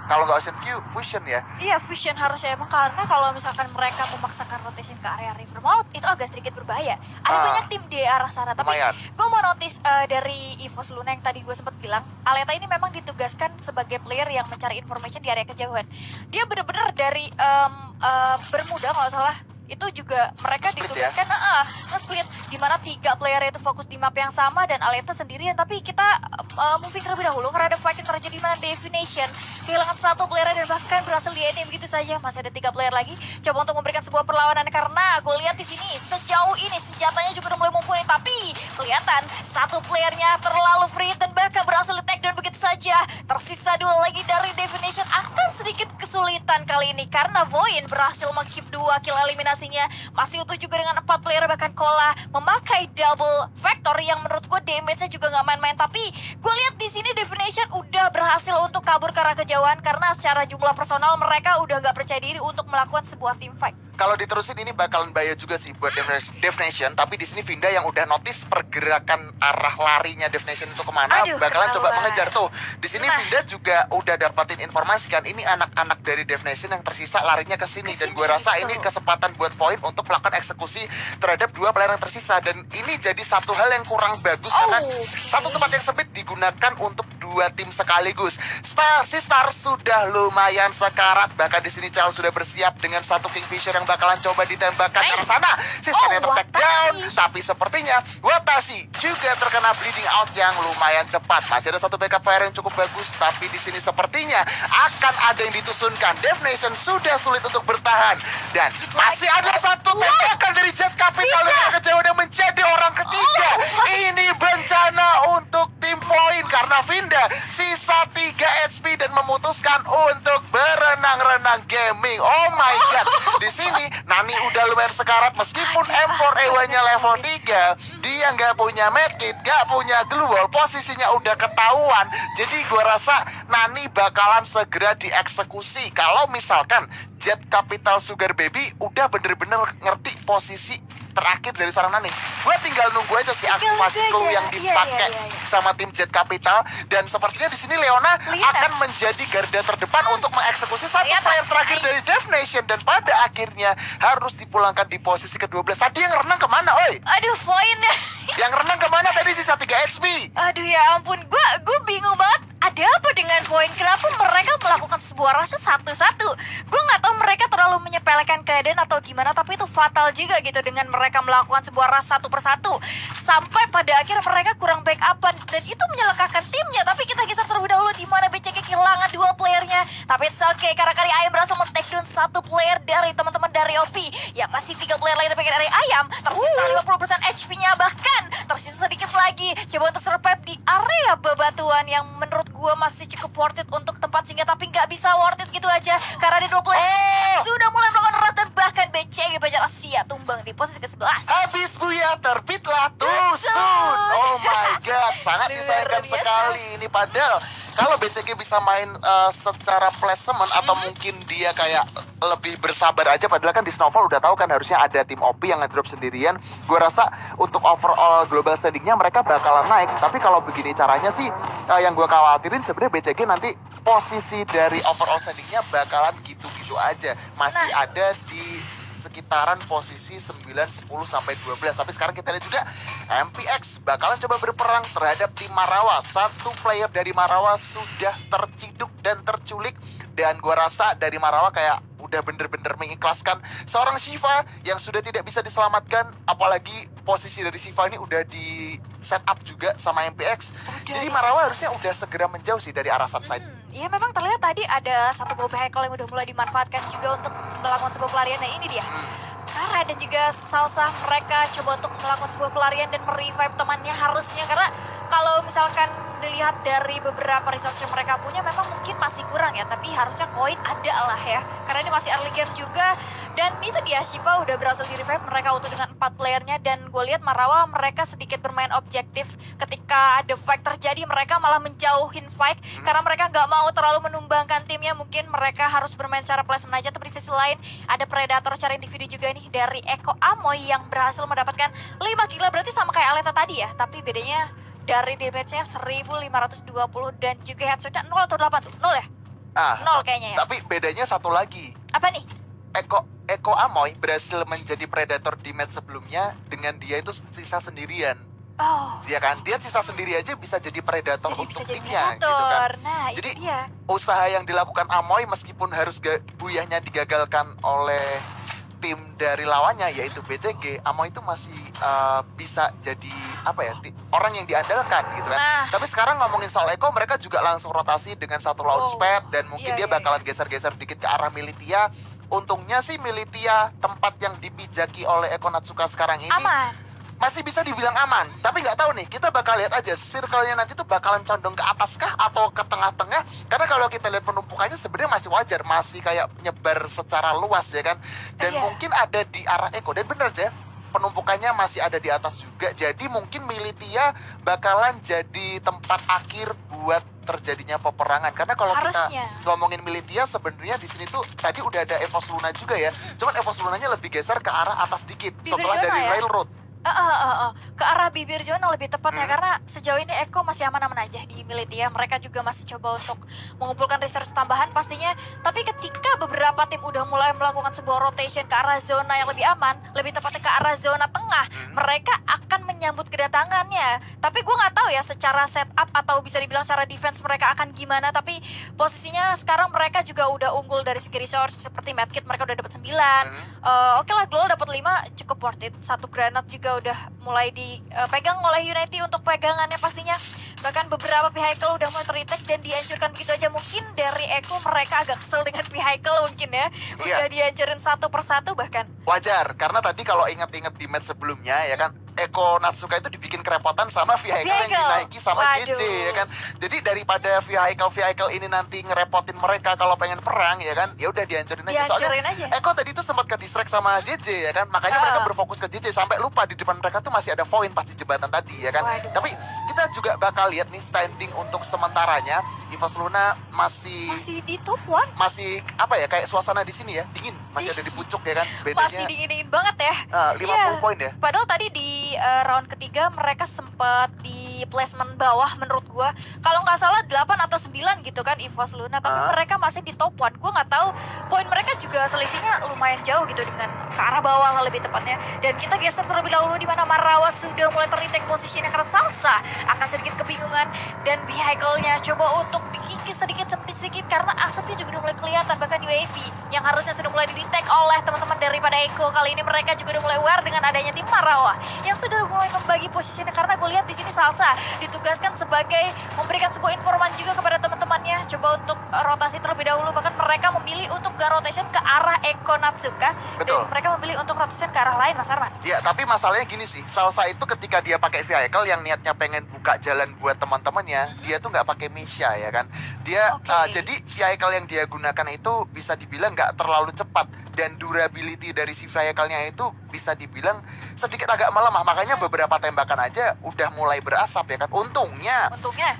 Kalau nggak Ocean View, Fusion ya. Iya, Fusion harusnya emang, karena kalau misalkan mereka memaksakan rotation ke area Rivermouth itu agak sedikit berbahaya. Ada banyak tim di arah sana, tapi Lumayan. gue mau notice dari EVOS Luna yang tadi gue sempat bilang, Aleta ini memang ditugaskan sebagai player yang mencari information di area kejauhan. Dia bener-bener dari Bermuda kalau nggak salah, itu juga mereka Split ditugaskan nge-split di mana 3 player itu fokus di map yang sama dan Aleta sendirian. Tapi kita moving terlebih dahulu karena ada fight yang terjadi di mana Definition kehilangan 1 player dan bahkan berhasil di-ending begitu saja. Masih ada 3 player lagi coba untuk memberikan sebuah perlawanan, karena gue lihat di sini sejauh ini senjatanya juga udah mulai mumpuni, tapi kelihatan 1 playernya terlalu free dan bahkan berhasil di-take down begitu saja. Tersisa 2 lagi dari Definition, akan sedikit kesulitan kali ini karena Voin berhasil meng-keep 2 kill eliminasi. Masih utuh juga dengan 4 player, bahkan Kola memakai double factor yang menurut gue damage-nya juga nggak main-main. Tapi gue lihat di sini Definition udah berhasil untuk kabur ke arah kejauhan karena secara jumlah personal mereka udah nggak percaya diri untuk melakukan sebuah team fight. Kalau diterusin ini bakalan bahaya juga sih buat Definition. Tapi di sini Vinda yang udah notice pergerakan arah larinya Definition itu kemana, bakalan coba mengejar tuh. Di sini Vinda juga udah dapatin informasi kan, ini anak-anak dari Definition yang tersisa larinya ke sini, dan gue rasa ini kesempatan buat Void untuk melakukan eksekusi terhadap 2 player yang tersisa. Dan ini jadi satu hal yang kurang bagus karena satu tempat yang sempit digunakan untuk 2 tim sekaligus. Star sudah lumayan sekarat, bahkan di sini Charles sudah bersiap dengan 1 Kingfisher yang bakalan coba ditembakkan ke arah sana. Sistemnya ter-take down, tapi sepertinya Watashi juga terkena bleeding out yang lumayan cepat. Masih ada 1 backup fire yang cukup bagus, tapi di sini sepertinya akan ada yang ditusunkan. Definition sudah sulit untuk bertahan, dan masih ada 1 tembakan dari Jet Capital yang kecewa dan menjadi orang ketiga. Ini bencana untuk tim Void karena Vinda sisa 3 HP dan memutuskan untuk berenang-renang gaming. Oh my god. Di sini Nani udah lumayan sekarat meskipun M4A1-nya level 3. Dia nggak punya medkit, nggak punya glue wall, posisinya udah ketahuan. Jadi gua rasa Nani bakalan segera dieksekusi kalau misalkan Jet Capital Sugar Baby udah bener-bener ngerti posisi terakhir dari seorang Nani. Gue tinggal nunggu aja sih aktivasi clue yang dipakai sama tim Jet Capital, dan sepertinya di sini Leona akan menjadi garda terdepan untuk mengeksekusi 1 player terakhir dari Definition, dan pada akhirnya harus dipulangkan di posisi ke-12. Tadi yang renang kemana, oi? Aduh, Voin. Yang renang kemana tadi, sisa 3 HP? Aduh ya ampun, gue bingung banget. Ada apa dengan Voin? Kenapa mereka melakukan sebuah rasa satu-satu? Gue nggak tahu mereka terlalu menyepelekan keadaan atau gimana, tapi itu fatal juga gitu dengan mereka melakukan sebuah rasa 1 persatu. Sampai pada akhir mereka kurang backupan dan itu menyelakakan timnya. Tapi kita geser terlebih dahulu di mana BCK kehilangan 2 playernya. Tapi it's okay, karena kali Ayam berhasil men-take down 1 player dari teman-teman dari OP. Ya masih 3 player lagi tapi dari Ayam. Tersisa 50% HP-nya, bahkan tersisa sedikit lagi. Coba untuk survive di area bebatuan yang menurut gue masih cukup worth it untuk tempat singgah, tapi nggak bisa worth it gitu aja karena ada 2 player sudah mulai melakukan rush dan bahkan BCG Bajar Asia tumbang di posisi ke-11. Habis buya terbitlah tusun. Oh my god, sangat disayangkan sekali ini. Padahal kalau BCG bisa main secara placement atau mungkin dia kayak lebih bersabar aja, padahal kan di Snowfall udah tahu kan harusnya ada tim OP yang ngedrop sendirian. Gue rasa untuk overall global standingnya mereka bakalan naik. Tapi kalau begini caranya sih, yang gue khawatirin sebenarnya BCG nanti posisi dari overall standingnya bakalan gitu-gitu aja. Masih ada di sekitaran posisi 9, 10, sampai 12. Tapi sekarang kita lihat juga MPX bakalan coba berperang terhadap tim Marawa. 1 player dari Marawa sudah terciduk dan terculik, dan gua rasa dari Marawa kayak udah bener-bener mengikhlaskan seorang Shiva yang sudah tidak bisa diselamatkan. Apalagi posisi dari Shiva ini udah di set up juga sama MPX. Jadi Marawa harusnya udah segera menjauh sih dari arah Sunside. Iya, memang terlihat tadi ada 1 mobil vehicle yang udah mulai dimanfaatkan juga untuk melakukan sebuah pelarian. Nah ini dia, Kara dan juga Salsa, mereka coba untuk melakukan sebuah pelarian dan merevive temannya harusnya. Karena kalau misalkan dilihat dari beberapa resource yang mereka punya memang mungkin masih kurang ya, tapi harusnya koin ada lah ya, karena ini masih early game juga. Dan itu dia, Shiva udah berhasil di revive, mereka utuh dengan 4 playernya. Dan gue lihat Marawa mereka sedikit bermain objektif. Ketika ada fight terjadi mereka malah menjauhin fight karena mereka gak mau terlalu menumbangkan timnya. Mungkin mereka harus bermain secara placement aja. Tapi di sisi lain ada Predator secara individu juga nih dari Eko Amoy yang berhasil mendapatkan 5 kill, berarti sama kayak Aleta tadi ya, tapi bedanya dari damage-nya 1520 dan juga headshot-nya 0 atau 8 tuh? 0 ya? Nol kayaknya ya. Tapi bedanya satu lagi. Apa nih? Eko Amoy berhasil menjadi predator di match sebelumnya dengan dia itu sisa sendirian. Oh. Dia kan, dia sisa sendiri aja bisa jadi predator Jadi untuk bisa jadi timnya gitu predator. kan. Nah, Jadi itu dia. usaha yang dilakukan Amoy meskipun harus buyahnya digagalkan oleh tim dari lawannya yaitu BCG, Amoy itu masih bisa jadi apa ya, orang yang diandalkan gitu kan. Nah. Tapi sekarang ngomongin soal Eko, mereka juga langsung rotasi dengan satu launchpad dan mungkin dia bakalan geser-geser dikit ke arah Militia. Untungnya sih Militia, tempat yang dipijaki oleh Eko Natsuka sekarang ini Aman. masih bisa dibilang aman. Tapi nggak tahu nih, kita bakal lihat aja circle-nya nanti tuh bakalan condong ke atas kah atau ke tengah-tengah. Karena kalau kita lihat penumpukannya sebenarnya masih wajar, masih kayak nyebar secara luas ya kan. Dan Iya. mungkin ada di arah Eko, dan bener aja penumpukannya masih ada di atas juga. Jadi mungkin Militia bakalan jadi tempat akhir buat terjadinya peperangan. Karena kalau Harusnya. kita ngomongin Militia sebenarnya di sini tuh tadi udah ada Evos Luna juga ya. Cuman Evos Lunanya lebih geser ke arah atas dikit Bibir setelah zona dari ya? Railroad. Ke arah bibir zona lebih tepatnya karena sejauh ini Eko masih aman-aman aja di Militia. Mereka juga masih coba untuk mengumpulkan research tambahan pastinya. Tapi ketika beberapa tim udah mulai melakukan sebuah rotation ke arah zona yang lebih aman, lebih tepatnya ke arah zona tengah, mereka akan menyambut kedatangannya. Tapi gue nggak tahu ya secara setup atau bisa dibilang secara defense mereka akan gimana. Tapi posisinya sekarang mereka juga udah unggul dari segi resource seperti medkit mereka udah dapat 9. Oke lah, Glow dapat 5 cukup worth it. Satu granat juga udah mulai dipegang oleh Unity untuk pegangannya pastinya. Bahkan beberapa vehicle udah mulai ter-retake dan dihancurkan begitu aja. Mungkin dari Eko mereka agak kesel dengan vehicle mungkin ya. Udah dihancurin satu persatu bahkan. Wajar, karena tadi kalau ingat-ingat di match sebelumnya ya kan, Eko Natsuka itu dibikin kerepotan sama vehicle yang dinaiki sama JJ ya kan. Jadi daripada vehicle ini nanti ngerepotin mereka kalau pengen perang ya kan, ya udah dihancurin aja. Soalnya Eko tadi tuh sempat ke distract sama JJ ya kan, makanya mereka berfokus ke JJ sampai lupa di depan mereka tuh masih ada Void pas di jembatan tadi ya kan. Tapi kita juga bakal lihat nih standing untuk sementaranya. Evos Luna masih di top 1. Masih apa ya, kayak suasana di sini ya, dingin, masih ada di pucuk ya kan. Bedanya Masih dingin-dingin banget ya. 50 poin ya. Padahal tadi di round ketiga mereka sempat di placement bawah menurut gua. Kalau nggak salah 8 atau 9 gitu kan Evos Luna, tapi mereka masih di top 1. Gua nggak tahu, poin mereka juga selisihnya lumayan jauh gitu dengan ke arah bawah lah lebih tepatnya. Dan kita geser terlebih dahulu di mana Marawa sudah mulai ter-retake posisinya karena Salsa akan sedikit kebingungan dan vehicle-nya coba untuk dikikis sedikit karena asapnya juga udah mulai kelihatan. Bahkan UAV yang harusnya sudah mulai di-detect oleh teman-teman daripada Eko, kali ini mereka juga udah mulai aware dengan adanya tim Marawa yang sudah mulai membagi posisinya. Karena gue lihat di sini Salsa ditugaskan sebagai memberikan sebuah informan juga kepada teman-temannya, coba untuk rotasi terlebih dahulu. Bahkan mereka memilih untuk gak rotation ke arah Eko Natsuka. Betul. Dan mereka memilih untuk rotation ke arah lain, Mas Arman. Ya, tapi masalahnya gini sih, Salsa itu ketika dia pakai vehicle yang niatnya pengen buka jalan buat teman-temannya, dia tuh nggak pakai Misha ya kan. Dia jadi vehicle yang dia gunakan itu bisa dibilang nggak terlalu cepat, dan durability dari si vehicle-nya itu bisa dibilang sedikit agak melemah. Makanya beberapa tembakan aja udah mulai berasap ya kan. Untungnya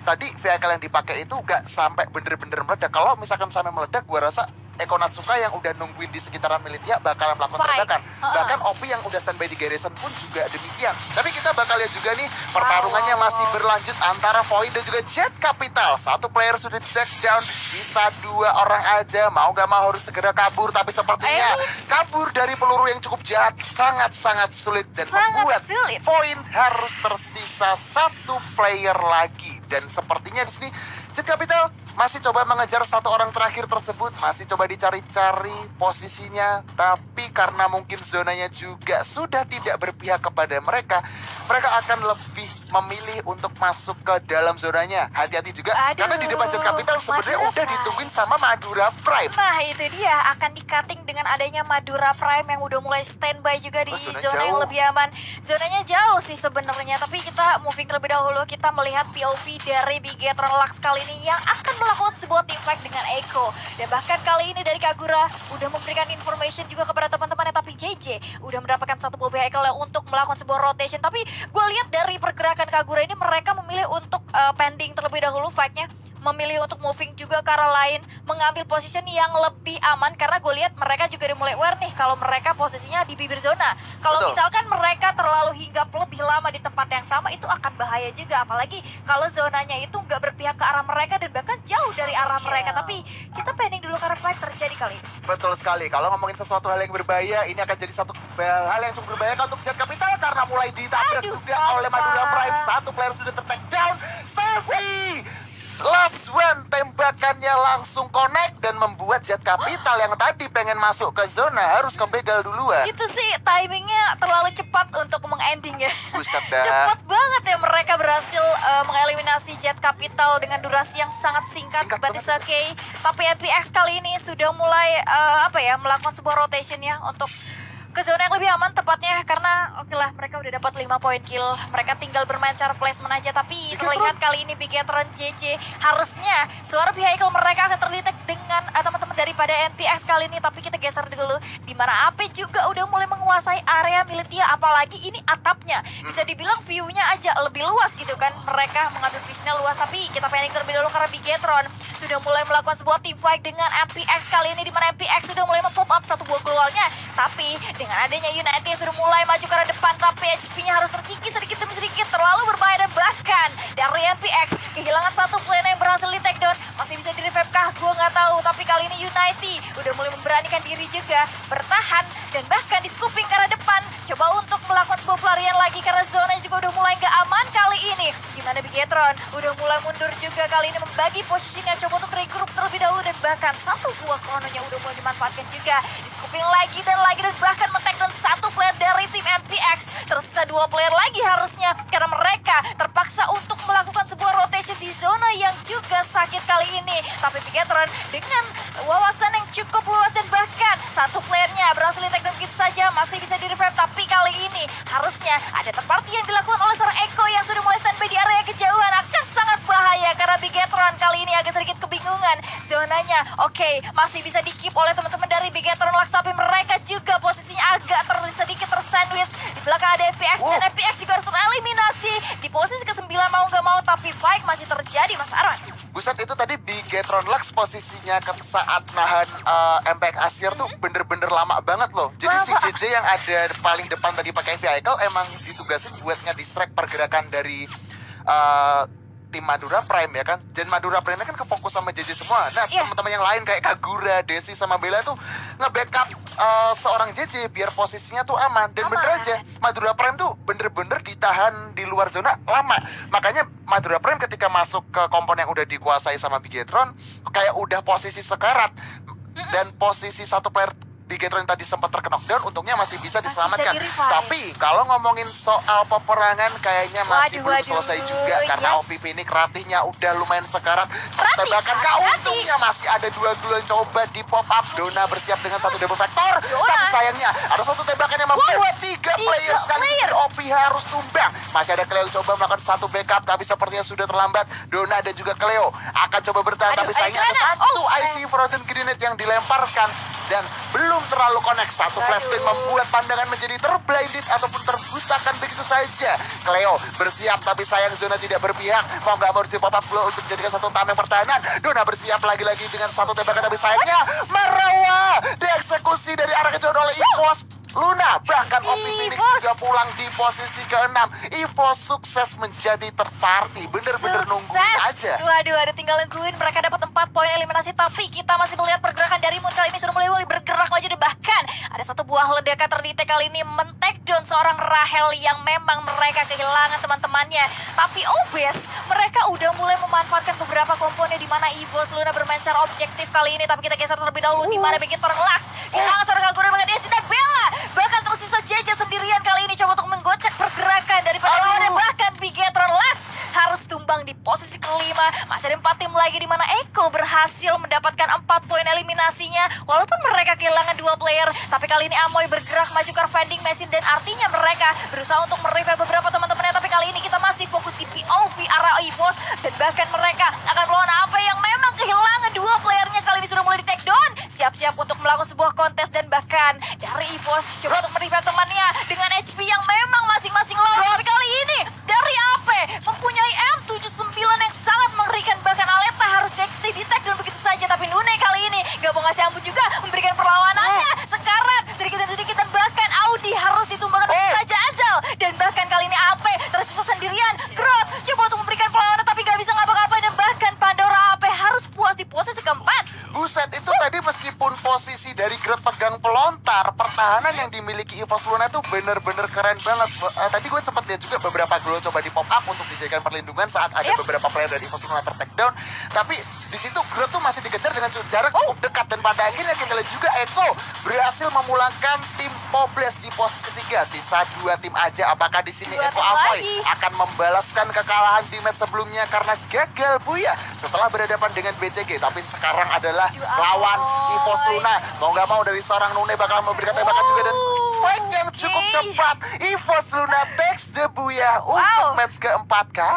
tadi vehicle yang dipakai itu nggak sampai bener-bener meledak. Kalau misalkan sampai meledak, gua rasa Eko Natsuka yang udah nungguin di sekitaran Militia bakalan melakukan tembakan. Bahkan OP yang udah standby di garrison pun juga demikian. Tapi kita bakal lihat juga nih, pertarungannya masih berlanjut antara Void dan juga Jet Capital. Satu player sudah di take down, sisa 2 orang aja. Mau gak mau harus segera kabur, tapi sepertinya kabur dari peluru yang cukup jahat sangat-sangat sulit dan membuat Void harus tersisa 1 player lagi. Dan sepertinya di sini Jet Capital masih coba mengejar 1 orang terakhir tersebut, masih coba dicari-cari posisinya, tapi karena mungkin zonanya juga sudah tidak berpihak kepada mereka, mereka akan lebih memilih untuk masuk ke dalam zonanya. Hati-hati juga, karena di depan Jet Capital sebenarnya udah ditungguin sama Madura Prime. Nah itu dia, akan di-cutting dengan adanya Madura Prime yang udah mulai standby juga di zona yang lebih aman. Zonanya jauh sih sebenarnya, tapi kita moving terlebih dahulu. Kita melihat POV dari Bigetron Lux kali ini yang akan melakukan sebuah team fight dengan Eko. Dan bahkan kali ini dari Kagura udah memberikan information juga kepada teman-temannya, tapi JJ udah mendapatkan 1 buah vehicle untuk melakukan sebuah rotation. Tapi gue lihat dari pergerakan Kagura ini mereka memilih untuk pending terlebih dahulu fight-nya, memilih untuk moving juga ke arah lain, mengambil position yang lebih aman karena gue lihat mereka juga udah mulai aware nih kalau mereka posisinya di bibir zona. Kalau Betul. misalkan mereka terlalu hinggap lebih lama di tempat yang sama itu akan bahaya juga, apalagi kalau zonanya itu nggak berpihak ke arah mereka dan bahkan jauh dari arah mereka. Tapi kita pending dulu karena fight terjadi kali ini. Betul sekali. Kalau ngomongin sesuatu hal yang berbahaya, ini akan jadi satu hal yang cukup berbahaya untuk Jet Capital karena mulai ditabrak Aduh, juga oleh Papa. Madura Prime. Satu player sudah ter-take down. Steffi! Last one, tembakannya langsung connect dan membuat Jet Capital yang tadi pengen masuk ke zona harus kebegal duluan. Itu sih timingnya terlalu cepat untuk mengending ya. Buset dah. Cepat banget ya mereka berhasil mengeliminasi Jet Capital dengan durasi yang sangat singkat. Singkat But banget. it's okay. Tapi MPX kali ini sudah mulai melakukan sebuah rotation ya untuk ke zona yang lebih aman tepatnya karena oke lah mereka udah dapat 5 poin kill. Mereka tinggal bermain cara placement aja, tapi terlihat kali ini Bigetron JJ harusnya suara vehicle mereka akan terdetek dengan teman-teman daripada NPX kali ini. Tapi kita geser dulu di mana AP juga udah mulai menguasai area milik dia, apalagi ini atapnya bisa dibilang view-nya aja lebih luas gitu kan. Mereka mengambil vision-nya luas, tapi kita pending terlebih dahulu karena Bigetron sudah mulai melakukan sebuah team fight dengan MPX kali ini, di mana MPX sudah mulai mem-pop up satu buah globalnya. Tapi dengan adanya United yang sudah mulai maju ke arah depan, tapi HP-nya harus terkikis sedikit demi sedikit, terlalu berbahaya. Dan bahkan dari MPX kehilangan satu player yang berhasil di take down. Masih bisa di revive kah? Gue nggak tahu. Tapi kali ini United udah mulai memberanikan diri juga, bertahan dan bahkan di scooping ke arah depan, coba untuk melakukan sebuah pelarian lagi karena zonanya juga udah mulai nggak aman kali ini. Dimana Bigetron udah mulai mundur juga kali ini, membagi posisinya, coba untuk regroup terlebih dahulu, dan bahkan satu buah krononya udah mulai dimanfaatkan juga. Di scooping lagi dan bahkan men-take down satu player dari tim NPX. Tersisa 2 player lagi harusnya karena mereka terpaksa untuk melakukan sebuah rotation di zona yang juga sakit kali ini. Tapi Bigetron dengan wawasan yang cukup luas dan bahkan satu playernya berhasil di take down begitu saja, masih bisa di revive. Tapi kali ini harusnya ada terparty yang dilakukan oleh seorang Eko yang sudah mulai standby di area kejauhan. Akan sangat bahaya karena Bigetron kali ini agak sedikit kebingungan. Zonanya oke, masih bisa di-keep oleh teman-teman dari Bigetron Lux, tapi mereka juga posisinya agak sedikit tersandwich. Di belakang ada FPX dan FPX juga harus tereliminasi di posisi ke-9 mau nggak mau, tapi fight masih terjadi, Mas Arman. Buset, itu tadi Bigetron Lux posisinya saat nahan MPX Asyir tuh bener-bener lama banget loh. Jadi si JJ yang ada paling depan tadi pakai vehicle emang ditugasin buat nge-distract pergerakan dari tim Madura Prime ya kan. Dan Madura Prime kan kefokus sama JJ semua. Nah teman-teman yang lain kayak Kagura, Desi sama Bella tuh nge-backup seorang JJ biar posisinya tuh aman. Dan bener aja Madura Prime tuh bener-bener ditahan di luar zona lama. Makanya Madura Prime ketika masuk ke kompon yang udah dikuasai sama Bigetron kayak udah posisi sekarat. Dan posisi satu player Bigetron yang tadi sempat terkena down, untungnya masih bisa diselamatkan. Tapi kalau ngomongin soal peperangan kayaknya masih belum selesai juga karena OPP ini keratihnya udah lumayan sekarat. Tembakan untungnya masih ada 2 gulung coba di pop up. Dona bersiap dengan satu double vector, tapi sayangnya ada satu tembakan yang membuat 3 player sekali. OP harus tumbang. Masih ada Cleo coba melakukan satu backup, tapi sepertinya sudah terlambat. Dona dan juga Cleo akan coba bertahan, tapi sayangnya ada satu IC Frozen Grenade yang dilemparkan dan belum terlalu connect. Satu flashbang membuat pandangan menjadi terblinded ataupun terbutakan begitu saja. Cleo bersiap, tapi sayang zona tidak berpihak. Mau nggak mau di pop up blow untuk menjadikan satu tameng pertahanan. Dona bersiap lagi-lagi dengan satu tembakan, tapi sayangnya Marawa dieksekusi dari arah kejauhan oleh Evos. Luna, bahkan OP Phoenix juga pulang di posisi ke-6. Evo sukses menjadi terparty. Bener-bener nungguin aja. Waduh, ada tinggal nungguin. Mereka dapat 4 poin eliminasi, tapi kita masih melihat pergerakan dari Moon kali ini sudah mulai bergerak maju. Dan bahkan ada satu buah ledakan terdetek kali ini men-take down seorang Rahel yang memang mereka kehilangan teman-temannya. Tapi obvious, mereka udah mulai memanfaatkan beberapa komponen di mana Evos Luna bermain secara objektif kali ini. Tapi kita geser terlebih dahulu di mana Bigetron Lux kehilangan seorang Kagura dengan Desi dan Bella. Bahkan tersisa JJ sendirian kali ini coba untuk menggocek pergerakan daripada lawannya. Bahkan Bigetron Lux harus tumbang di posisi ke-5. Masih ada 4 tim lagi di mana Eko berhasil mendapatkan 4 poin eliminasinya. Walaupun mereka kehilangan 2 player, tapi kali ini Amoy bergerak maju ke vending machine dan artinya mereka berusaha untuk merevive beberapa teman-temannya. Tapi kali ini kita masih fokus di POV arah Evos dan bahkan mereka akan melawan apa yang memang kehilangan 2 playernya. Kali ini sudah mulai di take down, siap-siap untuk melakukan sebuah kontes dan bahkan dari Evos coba untuk merevive temannya dengan HP yang memang masing-masing low. Tapi kali ini dari AP mempunyai M79 yang sangat mengerikan, bahkan Aleta harus masih ampun juga memberikan perlawanannya. Sekarang sedikit demi sedikit dan bahkan Audi harus ditumbangkan oleh Raja Azal. Dan bahkan kali ini AP tersisa sendirian. Grot coba untuk memberikan perlawanan tapi gak bisa ngapa-ngapain. Dan bahkan Pandora AP harus puas di posisi keempat. Buset, itu tadi meskipun posisi dari Grot pegang pelontar, pertahanan yang dimiliki EVOS Luna itu bener-bener keren banget. Tadi gue sempat lihat juga beberapa gol coba di pop up untuk dijadikan perlindungan saat ada beberapa player dari EVOS Luna ter-takedown. Tapi di situ Grot tuh masih dikejar dengan jarak cukup dekat. Dan pada akhirnya kita lihat juga Eko berhasil memulangkan tim Pobles di posisi ketiga. Sisa 2 tim aja. Apakah di sini Eko Amoy akan membalaskan kekalahan di match sebelumnya karena gagal Buya setelah berhadapan dengan BCG? Tapi sekarang adalah lawan EVOS Luna. Mau nggak mau dari seorang Nune bakal memberikan tembakan juga dan fight yang cukup cepat. EVOS Luna takes the Buya untuk match keempat.